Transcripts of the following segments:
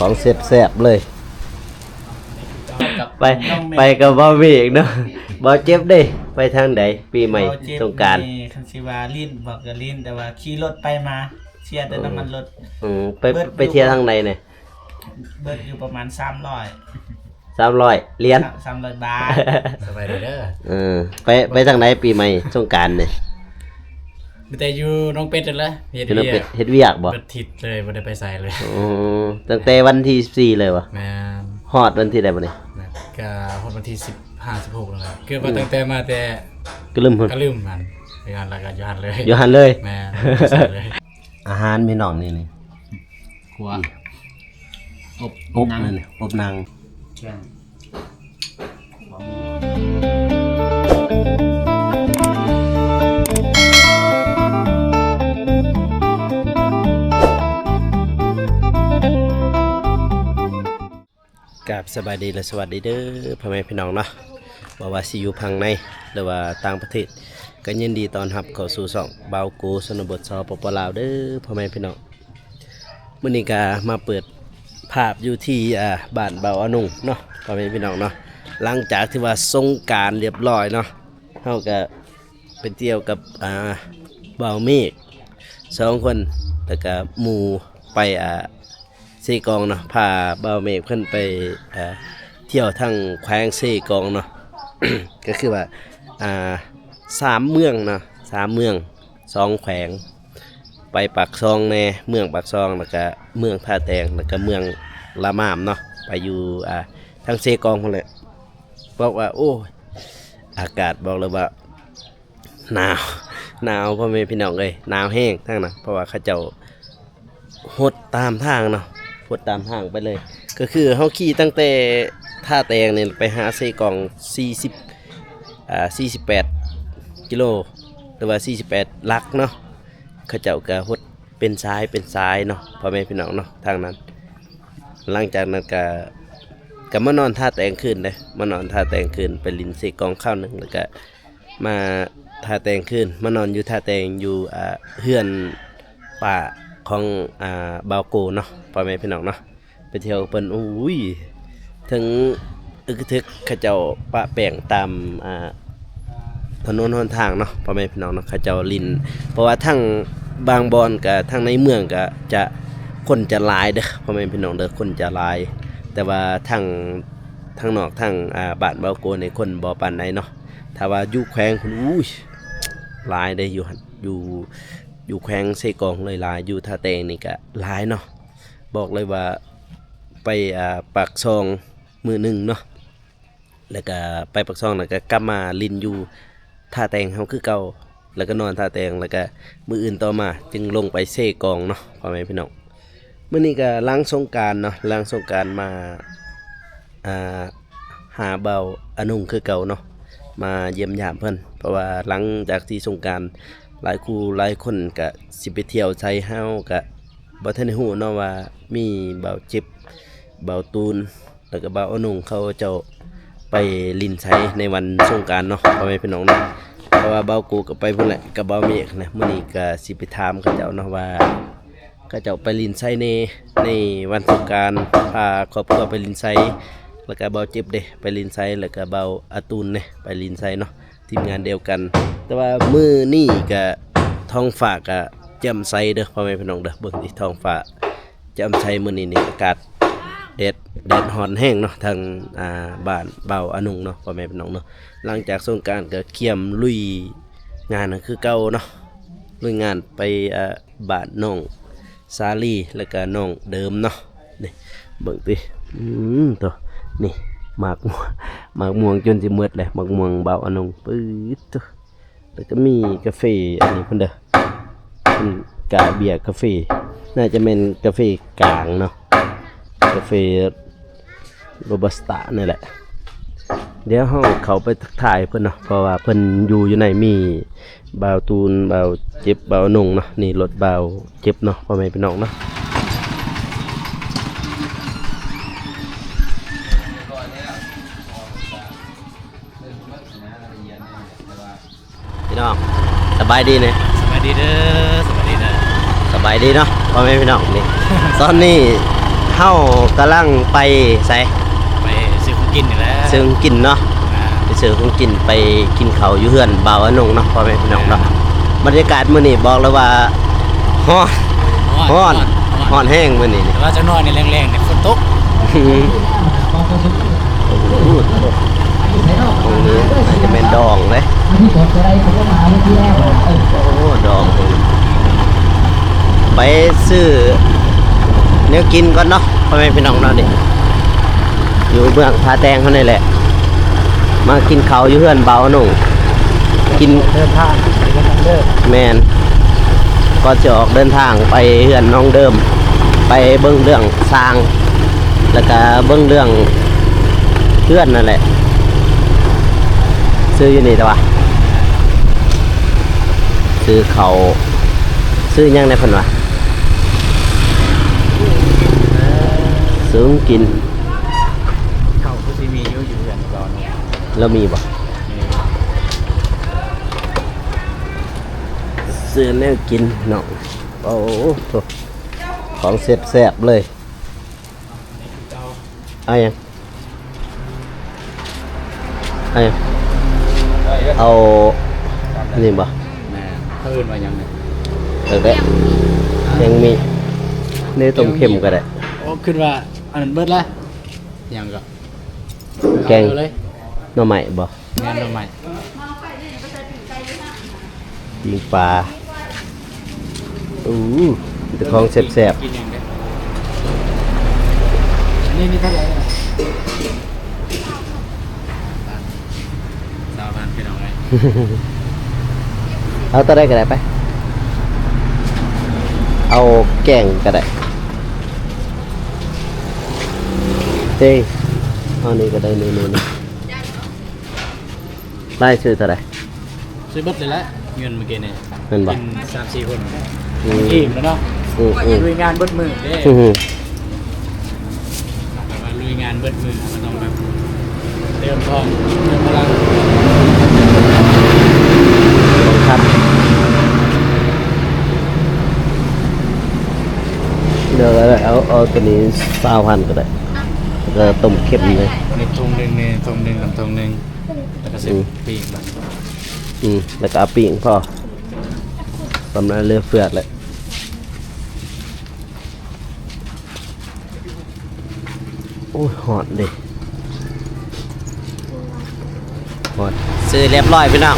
ของแซ่บๆเลยไปกับบ่เมฆเนาะบ่เจ็บเด้ไปทางใดปีใหม่สงกรานต์คันสิว่าลิ้นบอกก็ลิ้นแต่ว่าขี่รถไปมาเสียแต่น้ำมันรถไปเที่ยวทางไหนเนี่ยเบิดอยู่ประมาณ300เหรียญ300 บาทสบายดีเด้อไปทางไหนปีใหม่สงกรานต์เนี่ยมีแต่อยู่น้องเป็ดนั่นแหละเฮ็ดเวียกบ่เบิดทิศเลยบ่ได้ไปไสเลยตั้งแต่วันที่14เลยวะแม่นฮอดวันที่ใดบ่นี่ก็ฮอดวันที่15 16แล้วครับคือว่าตั้งแต่มาแต่ก็ลืมมันงานแล้วก็อยู่หันเลยแม่นอาหารพี่น้องนี่ครัวอบนั่นอบนางกับสบายดีและสวัสดีเด้อพ่อแม่พี่น้องเนาะว่าสิอยู่พังในหรือว่าต่างประเทศก็ยินดีต้อนรับเข้าสู่ช่องบ่าวโกชนบทสปปลาวเด้อพ่อแม่พี่น้องมื้อนี้ก็มาเปิดภาพอยู่ที่บ้านบ่าวอนุ่งเนาะพ่อแม่พี่น้องเนาะหลังจากที่ว่าสงกรานต์เรียบร้อยเนาะเฮาก็ไปเที่ยวกับบ่าวเมฆ2คนแล้วก็หมู่ไปเซกองเนาะพาบ่าวเมฆเพิ่นไปเที่ยวทางแขวงเซกองเนาะ ก็คือว่า3เมืองเนาะ3เมือง2แขวงไปปากซองแน่เมืองปากซองแล้วก็เมืองท่าแตงแล้วก็เมืองละมามเนาะไปอยู่ทางเซกองพุ่นแหละบอกว่าโอ้อากาศบอกเลยว่าหนาวพ่อแม่พี่น้องเอ้ยหนาวแห้งทั้งนั้นเพราะว่าเขาเจ้าหดตามทางเนาะหดตามทางไปเลยก็คือเฮาขี่ตั้งแต่ท่าแตงนี่ไปหาเซกอง48กิโลหรือว่า48ลักเนาะเขาเจ้าก็หดเป็นซ้ายเนาะพ่อแม่พี่น้องเนาะทางนั้นหลังจากนั้นก็มานอนท่าแตงคืนเลยมานอนท่าแตงคืนไปลินเซกองข้าวนึงแล้วก็มาท่าแตงคืนมานอนอยู่ท่าแตงอยู่เฮือนป่าของบาวโกเนาะพ่อแม่พี่น้องเนาะไปเที่ยวเพิ่นอุ้ยถึงทึกเขาเจ้าปะแป้งตามถนนหนทางเนาะพ่อแม่พี่น้องเนาะเขาเจ้าลินเพราะว่าทั้งบางบอนกับทั้งในเมืองก็จะคนจะหลายเด้อพ่อแม่พี่น้องเด้อคนจะหลายแต่ว่าทั้งนอกทั้งบ้านบาวโกในคนบ่ปานใดเนาะถ้าว่าอยู่แขวงคุณอุ้ยหลายได้อยู่แขวงเซกองเลยหลายอยู่ท่าแตงนี่ก็หลายเนาะบอกเลยว่าไปปากซองมือหนึ่งเนาะแล้วก็ไปปากซองแล้วก็กลับมาลินอยู่ท่าแตงเฮาคือเก่าแล้วก็นอนท่าแตงแล้วก็มืออื่นต่อมาจึงลงไปเซกองเนาะพ่อแม่พี่น้องมื้อนี้ก็ล้างสงกรานต์เนาะล้างสงกรานต์มาหาเบาอนุ่งคือเก่าเนาะมาเยี่ยมยามเพิ่นเพราะว่าหลังจากที่สงกรานต์หลายคู่หลายคนก็สิไปเที่ยวไสเฮาก็บ่ทันได้ฮู้เนาะว่ามีเบาจิบเบาตูนแล้วก็เบาอนุ่งเขาเจ้าไปลินไสในวันสงกรานต์เนาะพ่อแม่พี่น้องเนาะเพราะว่าเบากูก็ไปพุ่นแหละกับเบาเมฆนะมื้อนี้ก็สิไปถามเขาเจ้าเนาะว่าเขาเจ้าไปลินไสในวันสงกรานต์พาครอบครัวไปลินไสแล้วก็เบาจิบเด้ไปลินไสแล้วก็เบาอาตูนเนี่ยไปลินไสเนาะทีมงานเดียวกันแต่ว่ามื้อนี้ก็ท้องฟ้าก็แจ่มใสเด้อพ่อแม่พี่น้องเด้อเบิ่งดิท้องฟ้าแจ่มใสมื้อนี้นี่อากาศแดดร้อนแห้งเนาะทางบ้านเบาอนุ่งเนาะพ่อแม่พี่น้องเนาะหลังจากสงกรานต์ก็เขี่ยมลุยงานคือเก่าเนาะลุยงานไปบ้านน้องซาลีแล้วก็น้องเดิมเนาะนี่เบิ่งติตัวนี่หมากม่วงจนสิหมดเลยหมากม่วงเบาอนุ่งปื๊ดตัวแล้วก็มีกาแฟอันนี้เพิ่นเด้อเป็นกาเบียร์กาแฟน่าจะเป็นกาแฟกลางเนาะกาแฟโรบัสต้านี่แหละเดี๋ยวเขาไปทักทายเพิ่นเนาะเพราะว่าเพิ่นอยู่ในมีบ่าวตูนบ่าวเจ็บบ่าวนุ่งเนาะนี่รถบ่าวเจ็บเนาะพ่อแม่พี่น้องเนาะพี่น้องสบายดีเนี่ยสบายดีเด้อสบายดีเนาะพ่อแม่พี่น้องนี่ ตอนนี้ เฮากำลังไปไส ไปซื้อของกินนี่แหละ ซื้อของกินเนาะไปซื้อของกินไปกินข้าวอยู่เฮือนบ่าวอนงเนาะพ่อแม่พี่น้องเนาะบรรยากาศมื้อนี้บอกเลยว่าฮ้อนฮ้อนแห้งมื้อนี้นี่ แต่ว่าจักหน่อยนี่แรงๆนี่ฝนตก โอ้โหตรงนี้อาจจะเป็นดองเลยโอ้ดองไปซื้อเนื้อกินก่อนเนาะพ่อแม่พี่น้องเนาะดิอยู่เมืองพาแตงเขานี่แหละมากินข้าวอยู่เฮือนเบาหนุ่งกิน เดินทางไปกันเด้อ แมนก็จะออกเดินทางไปเฮือนน้องเดิม ไปเบิ่งเรื่องสร้าง แล้วก็เบิ่งเรื่องเพื่อนนั่นแหละซื้ออยู่นี่แต่ว่าซื้อเขาซื้อยังในพันวะซื้อกิน เข้าคือสิมีอยู่เฮือนบ่เนาะ แล้วมีบ่ซื้อแนวกินเนาะโอ้โหของแซ่บๆเลยเอายังเอายังเอานี่บ่ แม่เพิ่นว่าหยังนี่ ได้ยังมีเนื้อต้มเค็มก็ได้ โอ้ขึ้นว่าอันนั้นเบิดแล้วหยังก็ แกง เอาเลย หน่อไม้บ่ งานดอกไม้ ยิงปลาอู้แต่ของแซ่บ กินหยังเด้นี่เท่าไหร่นะ20,000พี่น้องเอ้ย ๆเอาตัวได้ก็ได้ไปเอาแกงก็ได้เต้เอานี่ก็ได้นี่ไล่ซื้อตัวใด ซื้อเบิดเลยละเงินเมื่อกี้นี่ เงินบ่ กิน3-4 คน อืม อิ่มแล้วเนาะ อืม ลุยงานเบิดมือเด้ อืม แบบว่าลุยงานเบิดมือมันต้องแบบเติมพร้อมเติมพลัง ครับเดี๋ยวเอาตัวนี้20,000ก็ได้แล้วก็ต้มเค็มเลย ในถุงหนึ่งในถุงหนึ่งกับถุงหนึ่งแล้วก็เสร็จปีกแบบ แล้วก็เอาปิ้งพอสำนักเรือเฟือดเลยโอ้ยหอดดิหอดซื้อเรียบร้อยพี่น้อง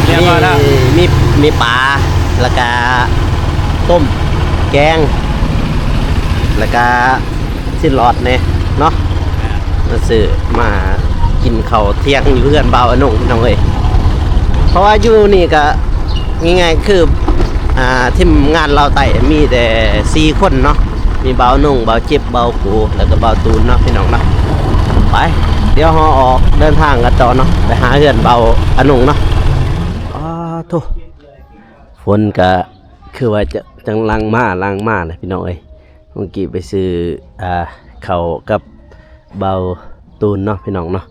เรียบร้อยแล้ว มีปลาแล้วก็ต้มแกงแล้วก็สิ้นหลอดเนี่ยเนาะมาซื้อมากินข้าวเที่ยงอยู่เพื่อนเบาอนงพี่น้องเอ้ยเพราะว่าอยู่นี่ก็ง่ายๆคือทีมงานเราไต่มีแต่4คนเนาะมีเบาอนงเบาจิบเบากูแล้วก็เบาตูนเนาะพี่น้องเนาะไปเดี๋ยวเราออกเดินทางกันต่อเนาะไปหาเพื่อนเบาอนงเนาะทุกฝนก็คือว่าจะจังลังมาเลยพี่น้องเอ้ยเมื่อกี้ไปซื้อเขาวกับเบาตูนเนาะพี่น้องเนาะ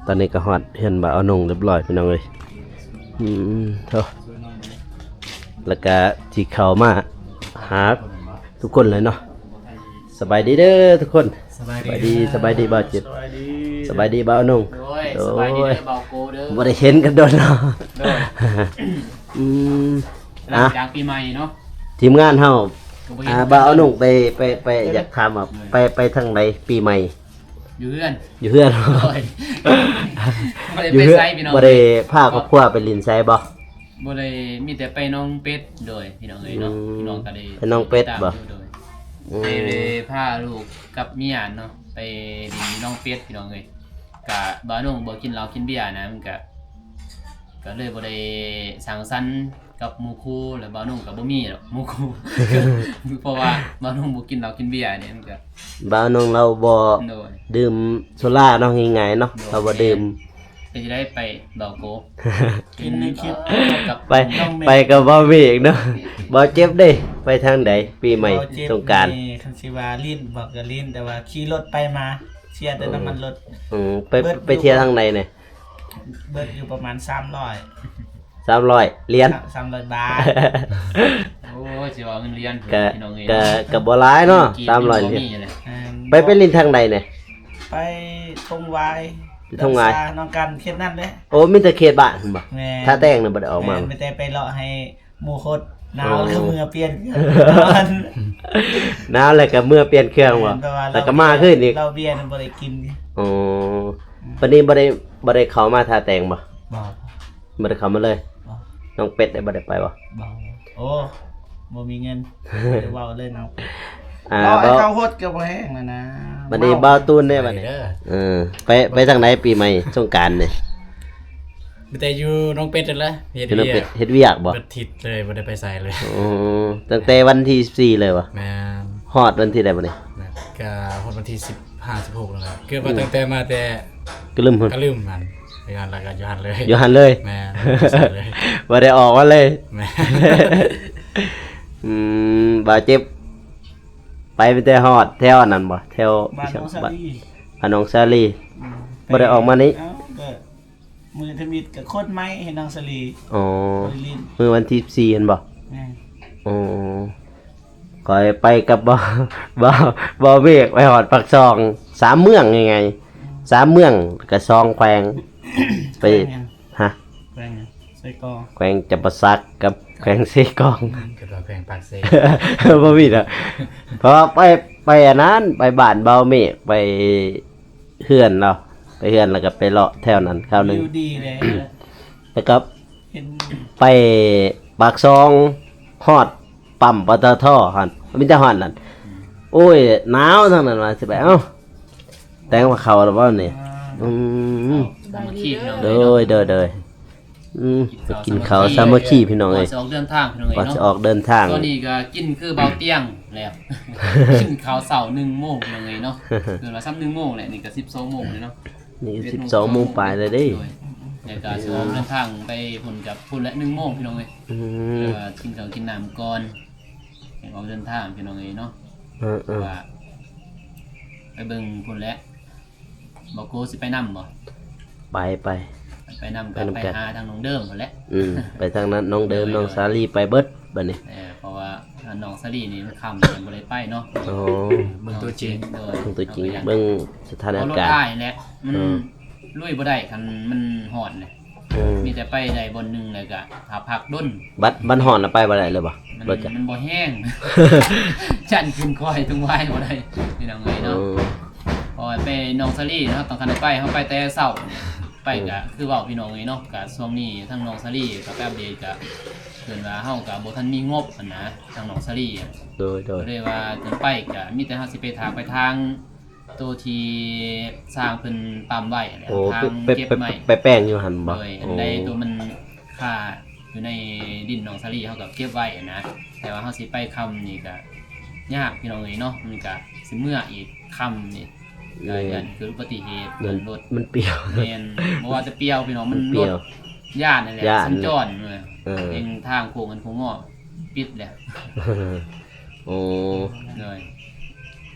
ตอนนี้ก็ฮอดเฮือนเบาอนงเรียบร้อยพี่น้องเอ้ยเท่าแล้วก็ที่เข้ามาหาทุกคนเลยเนาะสบายดีเด้อทุกคนสบายดีบ่าวจิตสบายดีบ่าวอนง โดยสบายดีเด้อเบาโกเด้อ บ่ได้เห็นกันโดนเนาะ โดย หลั อ่ะ งจากปีใหม่เนาะ ทีมงานเฮา ก็บ่เห็น บ่าวอนงไปอยากถามว่าไปทางไหนปีใหม่ อยู่เพื่อน อยู่เพื่อน โดยบ่ได้ อยู่ ไป เพื่อน ไสพี่น้อง บ่ได้พาครอบครัวไปลินไซบ่ บ่ได้มีแต่ไปน้องเป็ดโดยพี่น้องเอ้ยเนาะพี่น้องก็ได้ ไปน้องเป็ดบ่ ตามอยู่โดยไปพาลูกกับเมียเนาะไปดินน้องเป็ดพี่น้องเอ้ยกะบ่น้องบ่กินเหล้ากินเบียร์นะมันก็เลยบ่ได้สังสรรค์กับหมู่คู่แล้วบ่น้องก็บ่มีหรอกหมู่คู่ เพราะว่าบ่น้องบ่กินเหล้ากินเบียร์เนี่ยมันก็ บ่าวนงเราบ่ โดย ดื่มโซล่าเนาะง่ายๆเนาะเราบ่ดื่ม ก็จะได้ไปเบาโก กินในคลิป กับ ไปกับบ่มีอีกเนาะบ่เจ็บเด้ไปทางใดปีใหม่สงกรานต์ คันสิว่าลิ้นบอกก็ลิ้นแต่ว่าขี่รถไปมาเชียร์แต่น้ำมันรถ ไปเที่ยวทางใดเนี่ย เบิดอยู่ประมาณ300เหรียญ 300 บาท โอ้ยสิว่าเงินเรียน ก็ พี่น้องเอ้ย ก็บ่หลายเนาะ300เหรียญ เลย น ไปลินทางใดเนี่ย ไปทงวาย ไปทงวาย น้องกันเขตนั่นเลย โอ้มีแต่เขตบ้านบ่ แม่ ถ้าแต่งน่ะบ่ได้ออกมา ไม่แต่ไปเลาะให้หมู่โคตรหนาว โอ้ แล้วก็มือเปลี่ยน น้าแล้วก็เมื่อเปลี่ยนเครื่องบ่ ต่า แล้วก็มาขึ้นอีก เราเบียร์บ่ได้กิน อ๋อวันนี้บ่ได้เข้ามาท่าแต่งบ่ บ่ บ่ได้เข้ามาเลย บ่ น้องเป็ดได้บ่ได้ไปบ่ บ่โอ้บ่มีเงินเดี๋ยวเว้าเลยเนาะ อ่า เราให้ บ่ เข้าโคตรก็บ่แห้งแล้วนะ วันนี้บ่าวตูนได้บัดนี้ไปทางไหนปีใหม่สงกรานต์นี่ มีแต่อยู่น้องเป็ดนั่นแหละเฮ็ด คือน้อง เวี เป็ ย ด ก เฮ็ดเวียกบ่ เบิดทิศเลยบ่ได้ไปใส่เลย อ๋อตั้งแต่วันที่14เลยบ่ แม่น ฮอดวันที่ใดบัดนี้ นะก็ฮอดวันที่15 16แล้วครับคือว่าตั้งแต่มาแต่ ก็ลืมพุ่น ก็ลืมมันไปงานแล้วก็อยู่หันเลย อยู่หันเลย แม่นใส่เลย บ่ได้ออกมาเลย แม่น บ่เจ็บ ไปแต่ฮอดแถวนั้นบ่แถว บ้านน้องซาลี บ้านน้องซาลี บ่ได้ออกมานี่ เอ้ก็มือทมิดกับโคตรไม้ให้น้องซาลี อ๋อ บริลิน มื้อวันที่14เห็นบ่ แม่ อ๋อก็ไปกับบ่ บ่เมฆไปฮอดปักซอง3เมืองยังไง3เมืองก็ซองแขวง ไปฮะ แป้งยังใส่กอ แขวงจำปาสักกับแขวงเซกอง ก็ว่าแพงปากเซ บ่มีดอกเพราะว่าไปอันนั้นไปบ้านเบาเมฆไปเฮือนเราไปเฮือนแล้วก็ไปเลาะแถวนั้นคราวหนึง วิวดีเลย แล้วก็ เห็น ไปปากซองฮอดปั๊มปตทหั่นมีแต่ฮอดนั่นโอ้ยหนาวทั้งนั้นว่าสิไปเอ้าแต่งว่าเข้าแล้วบ่นี่อืม สามัคคีพี่น้อง โด เอ้ย ยไปกินข้าวสามัคคีพี่น้องเอ้ย ก่จะออกเดินทางพี่น้องเอ้ย ก่อนจะ เนาะ ออกเดินทาง ตอนนี้ก็กินคือเบาเตียงแล้ว กินข้าวเช้า1โมงพี่น้องเอ้ยเนาะเกินว่าซ้ำ1โมงแหละนี่ก็12โมงเลยเนาะ นี่12โมงปลายเลยเด้ แล้วก็สิออกเดินทางไปพุ่นกับพุ่นละ1โมงพี่น้องเอ้ย อื แต่ ม ว่ากินข้าวกินน้ำก่อนให้ออกเดินทางพี่น้องเอ้ยเนาะ เออ ว่าไปเบิ่งพุ่นแหละบ่โกสิไปนำบ่ ไป ไปนำกันไปหาทางน้องเดิมพุ่นแหละ ไปทางนั้นน้องเดิมน้องสาลีไปเบิดบัดนี้ เพราะว่าน้องสลีนี่มันค่ำยังบ่ได้ไปเนาะ อ๋อ เบิ่งตัวจริง โดย เบิ่งตัวจริงเบิ่งสถาน เอารถ การณ์ ได้แหละมัน เออ ลุยบ่ได้คันมันฮ้อนเนี่ย อืม มีแต่ไปได้บนหนึงแล้วก็หาพักด้น บัดฮ้อนน่ะไปบ่ได้เลยบ่ มัน รถจ้ะ มันบ่แห้ง จันขึ้นคอยตรงไว้บ่ได้พี่น้องเอ้ย เอ เนาะ อ พอไปน้องสลีเนาะต้องคันได้ไปเฮาไปแต่เช้าเนี่ยไปก็คือเว้าพี่น้องเอ้ยเนาะก็ช่วงนี้ทั้งน้องสลีกับแป๊บเดียวก็เพิ่นว่าเฮาก็บ่ทันมีงบหั่นนะทางน้องสลีอะ โดย ก็เลยว่าจะไปก็มีแต่เฮาสิไปทางไปทางตัวที่สร้างเพิ่นปั๊มไว้แหละ โอ้ ทาง ไป เก็บไม้ แป้งอยู่หั่นบ่ โดยอันใดตัวมันค่าอยู่ในดินหนองสลีเฮาก็เก็บไว้นะแต่ว่าเฮาสิไปคำนี่ก็ยากพี่น้องเอ้ยเนาะมันก็สิเมื่ออีกคำนี่ก็ยันเกิดอุบัติเหตุ มัน รถ มันเปรี้ยว แม่นบ่ว่าจะเปรี้ยวพี่น้องมัน เป ร รี้ ถ ยว ย่านนั่นแหละ ย้าน สัญจรเออ เออ เองทางโค้งกันโค้งงอปิดแล้ว โอ้ เลย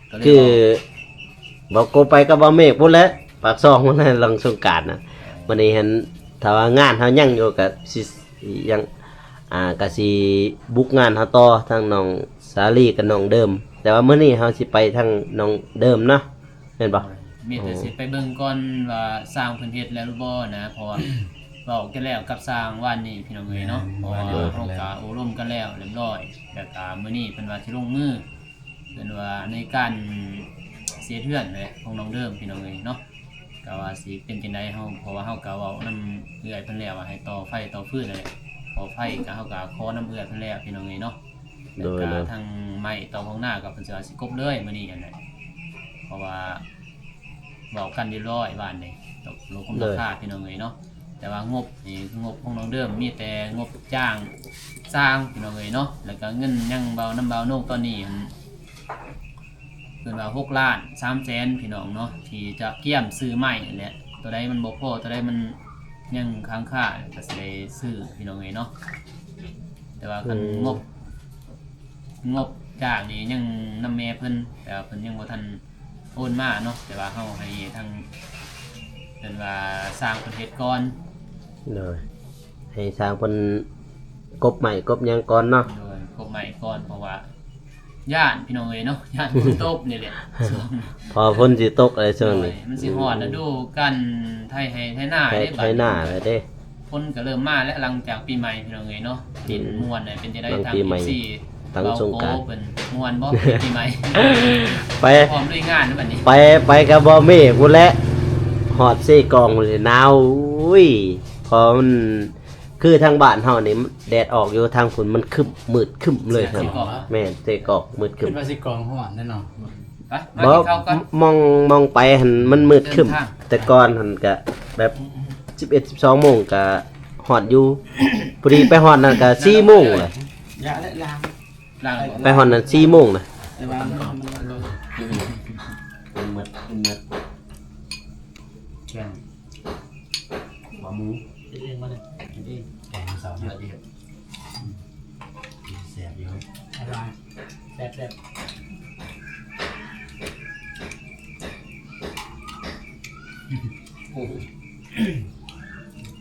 ก็เลย คือบ่โกไปกับบ่เมฆพุ่นแหละปากซองมันหลังสงกรานต์น่ะวันนี้เห็นถ้าว่างานเฮายังอยู่ก็สิยังก็สิบุกงานเฮาต่อทางน้องสาลีกับน้องเดิม แต่ว่ามื้อนี้เฮาสิไปทางน้องเดิมเนาะเห็นบ่ มีแต่สิไปเบิ่งก่อนว่าสร้างเพิ่นเฮ็ดแล้วหรือบ่นะเพราะว่า เว้ากันแล้วกับสร้างวันนี้พี่น้องเอ้ยเนาะเพราะว่าเฮาก็อบรมกันแล้วเรียบร้อยแล้วก็มื้อนี้เพิ่นว่าสิลงมือเพิ่นว่าในการเสียเทือนเลยของน้องเดิมพี่น้องเอ้ยเนาะก็ว่าสิเป็นจังไดเฮาเพราะว่าเฮาก็เว้านำเอื้อยเพิ่นแล้วว่าให้ต่อไฟต่อฟืนนั่นแหละพอไฟก็เฮาก็ขอนำเอื้อยเพิ่นแล้วพี่น้องเอ้ยเนาะแล้วก็ทางไม้ต่อของหน้าก็เพิ่นสิว่าสิกบเลยมื้อนี้อันนั้นเพราะว่าเว้ากันเรียบร้อยบ้านนี้ตกลงคงราคาพี่น้องเอ้ยเนาะ แต่ว่างบนี่งบของน้องเดิมมีแต่งบจ้างสร้างพี่น้องเอ้ยเนาะแล้วก็เงินยังเบาน้ำเบาโน่ตอนนี้เพิ่นว่า6 ล้าน3 แสนพี่น้องเนาะที่จะเกี่ยมซื้อใหม่แหละตัวใดมันบ่พอตัวใดมันยังค้างค่าก็สิได้ซื้อพี่น้องเอ้ยเนาะแต่ว่าคันงบจ้างนี่ยังนำแม่เพิ่นแต่ว่าเพิ่นยังบ่ทันโอนมาเนาะแต่ว่าเฮาให้ทางเพิ่นว่าสร้างประเทศก่อน เลยให้สร้างเพิ่นกบใหม่กบหยังก่อนเนาะ โดยกบใหม่ก่อนเพราะว่า ย่านพี่น้องเอ้ยเนาะย่านฝนตกนี่แหละช่วง พอฝนสิตกอะไรช่วงนี้ มันสิฮอดฤดูกันไทยให้ไทยหน้า ไทย ได้ ไทยหน้าเลยเด้ ฝนก็เริ่มมาแล้วหลังจากปีใหม่พี่น้องเอ้ยเนาะดินม่วนเนี่ยเป็นจะได้ หลัง ทาง ปีใหม่ FC หลังสงกรานต์ เพิ่นม่วนบ่ปีใหม่ ไป พร้อมด้วยงานนะบัดนี้ ไปกับบ่เมฆพุ่นแหละฮอดเซกองเลยหนาวอุ้ยพอมันคือทางบ้านเฮานี่แดดออกอยู่ทางฝุ่นมันครึ้มมืดครึ้มเลยครับแม่นเซกอกมืดครึ้ ขึ้ ม นมาสิกองหัวแน่นอน ไปมา บ่ กินข้าวกัน มองไปหันมันมืดครึ้ม เดินทาง แต่ก่อนหันก็แบบ11-12โมงก็ฮอดอยู่พอดีไปฮอดนั่นก็4โมงเลย อย่าและล้าง ล้าง ไปฮอดนั่น4โมงน่ะ แต่ว่ามัน มืด แกงหัวหมู เองมาเลยเอง แกงเสาร์ เยอะดี แสบอยู่ อะไรแซ่บ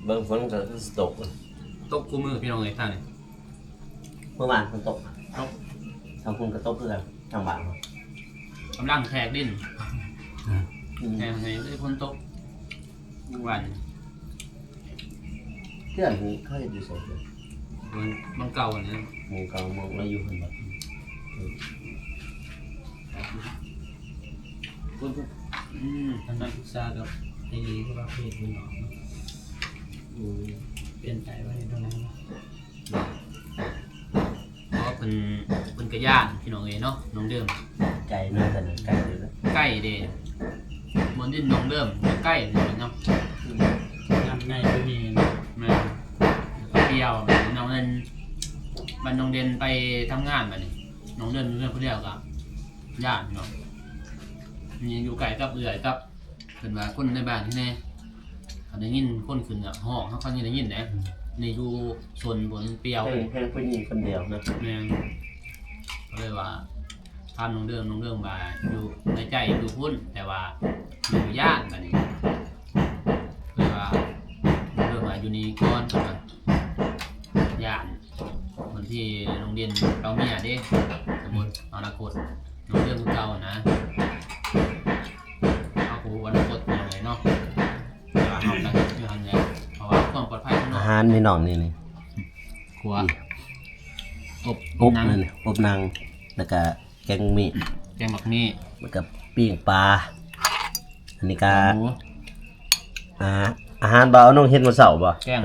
เบิ่งฝนก็ตก ตกคู่มือพี่น้องเอ้ยทางนี้ เมื่อวานฝนตกทางคุณก็ตกคือกันทางบ้าน กำลังแขกดินแขกให้ได้ฝนตกเมื่อวัน เพื่อนเขาเฮ็ดอยู่ไสเด้อ มันเก่าอันนี้ หมู่เก่าหมู่เราอยู่เพิ่นบ่ ทำนักศึกษากับไอ้ที่ว่าเพศคุณหมอเปลี่ยนใจไว้ตรงนั้น เพราะเป็นกระย่านพี่น้องเอ้ยเนาะน้องเดิม ไก่เนาะแต่ไก่อยู่นะ ใกล้เด้บนดินน้องเดิมใกล้เลยเนาะ งานง่ายก็มี แม่เดียวน้องเดินมันน้องเดินไปทำงานมานี่น้องเดินเรื่องผู้เดียวกับญาติเนาะมีอยู่ไกลกับเอื่อยกับเป็นว่าคนในบ้านที่แน่เขาได้ยินคนขึ้นอ่ะห้องเขาได้ยินนะนี่อยู่ส่วนบนเปียว เพิ่นผู้หญิงคนเดียวนะ แม่ก็เลยว่าทำน้องเดิมมาอยู่ในใจอยู่พุ่นแต่ว่าอยู่ย่านแบบนี้เลยว่าน้องเดิมมาอยู่นี่ก่อนก่อนย่านเหมือนที่โรงเรียนเราเมียเด้สมมติอนาคตน้องเดิมคือเก่านะเอาคูอนาคตอย่างไรเนาะแต่ว่าเอาไปอยู่ทางไหนเพราะว่าความปลอดภัยของน้ อา อง หารมีน้องนี่ ครัวอบ อบ หนัง นั่นอบนางแล้วก็แกงมี แกงหมักนี่ แล้วก็ปิ้งปลาอันนี้ก็ หมู อาหารบ่เอาน้องเฮ็ดมื้อเช้าบ่ แกง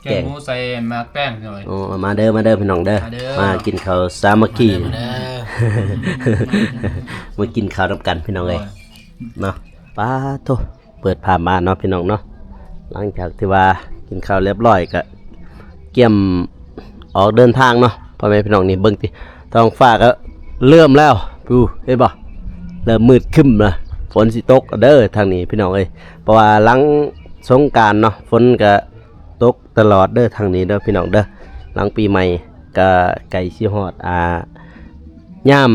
แกงหมูใส่มะแป้งหน่อย โอ้มาเด้อพี่น้องเด้อ มาเด้อ มากินข้าวสามัคคี มาเด้อ มากินข้าวนำกันพี่น้องเอ้ยเนาะป้าโตเปิดผ่ามาเนาะพี่น้องเนาะหลังจากที่ว่ากินข้าวเรียบร้อยก็เกี่ยมออกเดินทางเนาะพ่อแม่พี่น้องนี่เบิ่งติท้องฟ้าก็เริ่มแล้วดูเห็นบ่เริ่มมืดครึ้มแล้วฝนสิตกเด้อทางนี้พี่น้องเอ้ยเพราะว่าหลังสงกรานต์เนาะฝนก็ตกตลอดเด้อทางนี้เด้อพี่น้องเด้อหลังปีใหม่ก็ไก่สิฮอดย่าม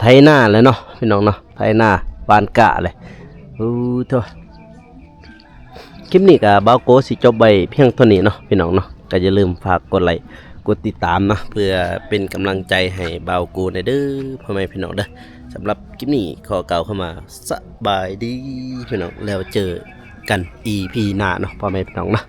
ไถนาแล้วเนาะพี่น้องเนาะไถนาปานกะเลยโธ่คลิปนี้ก็บ่าวโกสิจบไว้เพียงเท่านี้เนาะพี่น้องเนาะก็อย่าลืมฝากกดไลค์กดติดตามนะเพื่อเป็นกำลังใจให้บ่าวโกในเด้อพ่อแม่พี่น้องเด้อสำหรับคลิปนี้ขอเกล่าวเข้ามาสบายดีพี่น้องแล้วเจอกัน EP หน้าเนาะพ่อแม่พี่น้องเนาะ